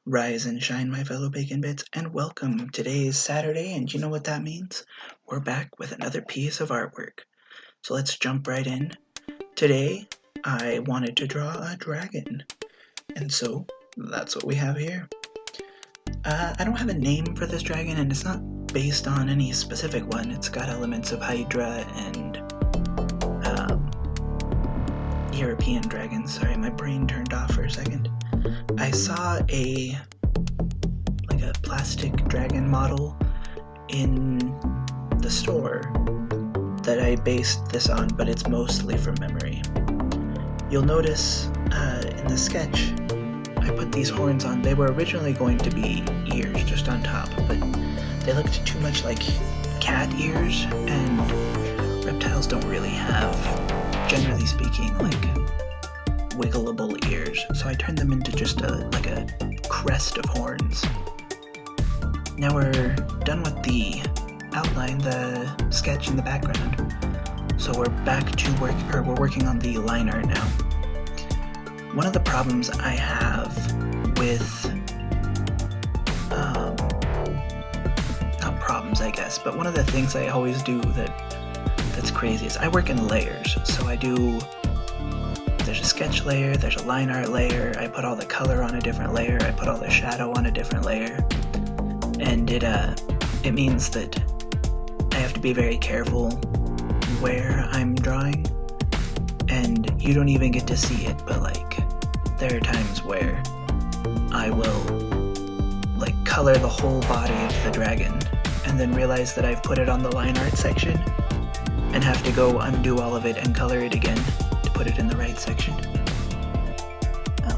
Rise and shine, my fellow bacon bits, and welcome. Today is Saturday, and you know what that means? We're back with another piece of artwork. So let's jump right in. Today, I wanted to draw a dragon, and so that's what we have here. I don't have a name for this dragon, and it's not based on any specific one. It's got elements of Hydra and European dragons. Sorry, my brain turned off for a second. I saw a plastic dragon model in the store that I based this on, but it's mostly from memory. You'll notice in the sketch I put these horns on. They were originally going to be ears just on top, but they looked too much like cat ears, and reptiles don't really have, generally speaking, like wiggleable ears, so I turned them into just a crest of horns. Now we're done with the outline, the sketch in the background, so we're back to we're working on the line art now. One of the problems I have with not problems, I guess, but one of the things I always do that's crazy is I work in layers. So there's a sketch layer, there's a line art layer, I put all the color on a different layer, I put all the shadow on a different layer, and it means that I have to be very careful where I'm drawing, and you don't even get to see it, but there are times where I will color the whole body of the dragon and then realize that I've put it on the line art section and have to go undo all of it and color it again to put it in the right section. Oh.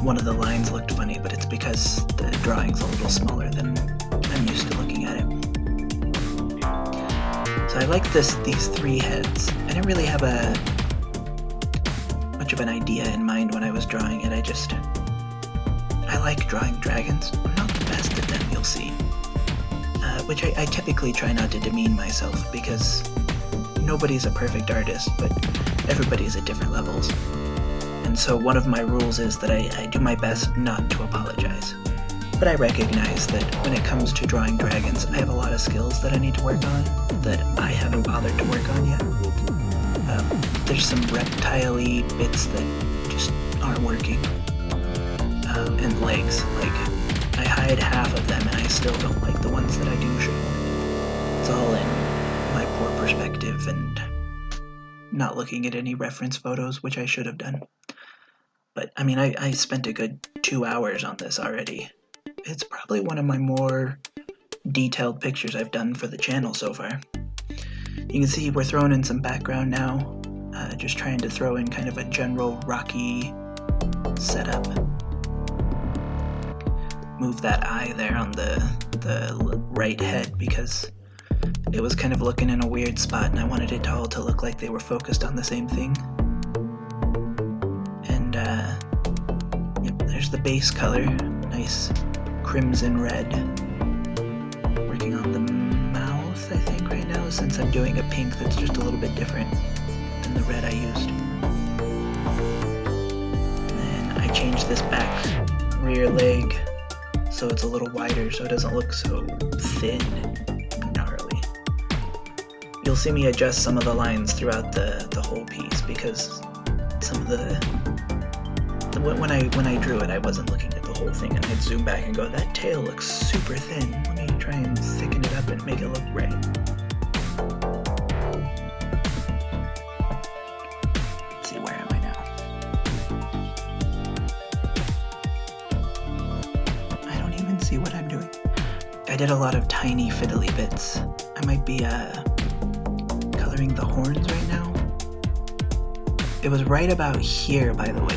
One of the lines looked funny, but it's because the drawing's a little smaller than I'm used to looking at it. So I like these three heads. I didn't really have much of an idea in mind when I was drawing it. I like drawing dragons. I'm not the best at them, you'll see. Which I typically try not to demean myself, because nobody's a perfect artist, but everybody's at different levels. And so one of my rules is that I do my best not to apologize. But I recognize that when it comes to drawing dragons, I have a lot of skills that I need to work on that I haven't bothered to work on yet. There's some reptile-y bits that just aren't working. And legs, I hide half of them and I still don't like the ones that I do show. It's all in my poor perspective and not looking at any reference photos, which I should have done. But I mean, I spent a good 2 hours on this already. It's probably one of my more detailed pictures I've done for the channel so far. You can see we're throwing in some background now, just trying to throw in kind of a general rocky setup. Move that eye there on the right head because it was kind of looking in a weird spot and I wanted it all to look like they were focused on the same thing. And yep, there's the base color, nice crimson red. Working on the mouth, I think, right now, since I'm doing a pink that's just a little bit different than the red I used. And then I changed this back rear leg so it's a little wider so it doesn't look so thin and gnarly. You'll see me adjust some of the lines throughout the whole piece because some of when I drew it I wasn't looking at the whole thing, and I'd zoom back and go, that tail looks super thin. Let me try and thicken it up and make it look right. Let's see, where am I now? I don't even see what I'm doing. I did a lot of tiny fiddly bits. I might be coloring the horns right now. It was right about here, by the way,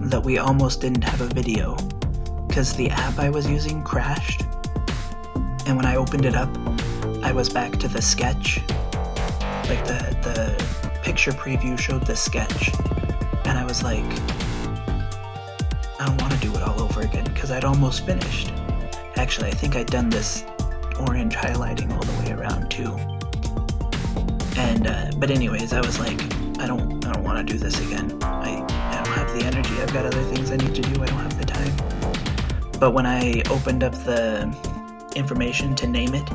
that we almost didn't have a video because the app I was using crashed, and when I opened it up I was back to the sketch. The picture preview showed the sketch and I was like, I don't want to do it all over again because I'd almost finished. Actually, I think I'd done this orange highlighting all the way around too. And but anyways, I was like, I don't want to do this again. I don't have the energy. I've got other things I need to do. I don't have the time. But when I opened up the information to name it,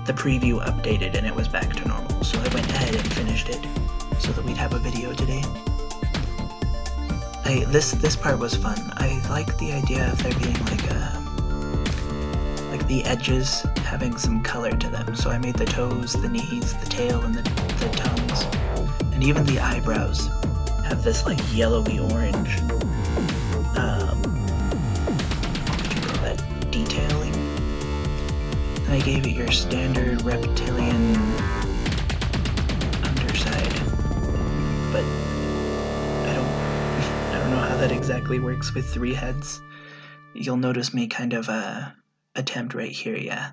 the preview updated and it was back to normal. So I went ahead and finished it so that we'd have a video today. This part was fun. I like the idea of there being like the edges having some color to them. So I made the toes, the knees, the tail, and the tongues, and even the eyebrows have this like yellowy orange. What would you call that? Detailing. And I gave it your standard reptilian underside, but I don't know how that exactly works with 3 heads. You'll notice me kind of attempt right here, yeah,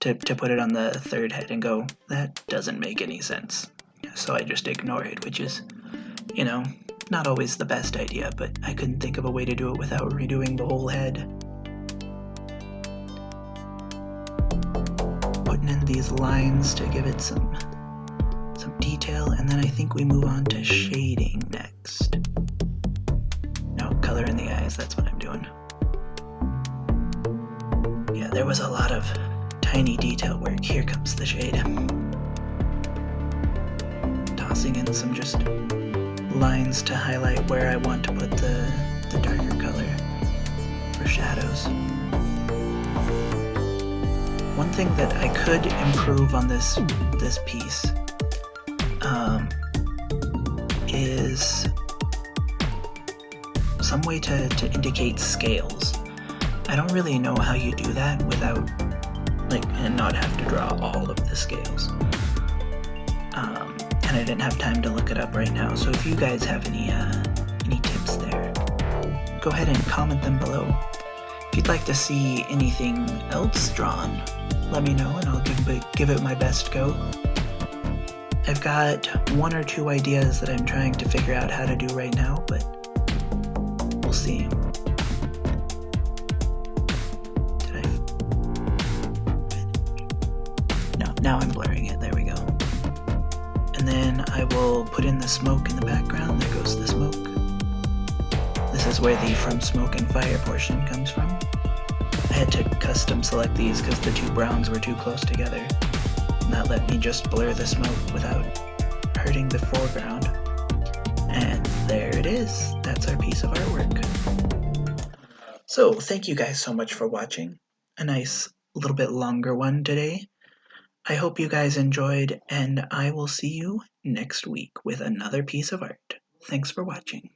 to put it on the 3rd head and go, that doesn't make any sense. So I just ignore it, which is, you know, not always the best idea, but I couldn't think of a way to do it without redoing the whole head. Putting in these lines to give it some detail, and then I think we move on to shading next. No, color in the eyes, that's what I'm doing. Yeah, there was a lot of tiny detail work. Here comes the shade. Tossing in some just lines to highlight where I want to put the darker color for shadows. One thing that I could improve on this piece is some way to indicate scales. I don't really know how you do that without, and not have to draw all of the scales. And I didn't have time to look it up right now, so if you guys have any tips there, go ahead and comment them below. If you'd like to see anything else drawn, let me know and I'll give it my best go. I've got 1 or 2 ideas that I'm trying to figure out how to do right now, but we'll see. Now I'm blurring it, there we go. And then I will put in the smoke in the background. There goes the smoke. This is where the from smoke and fire portion comes from. I had to custom select these because the 2 browns were too close together. And that let me just blur the smoke without hurting the foreground. And there it is. That's our piece of artwork. So thank you guys so much for watching. A nice little bit longer one today. I hope you guys enjoyed, and I will see you next week with another piece of art. Thanks for watching.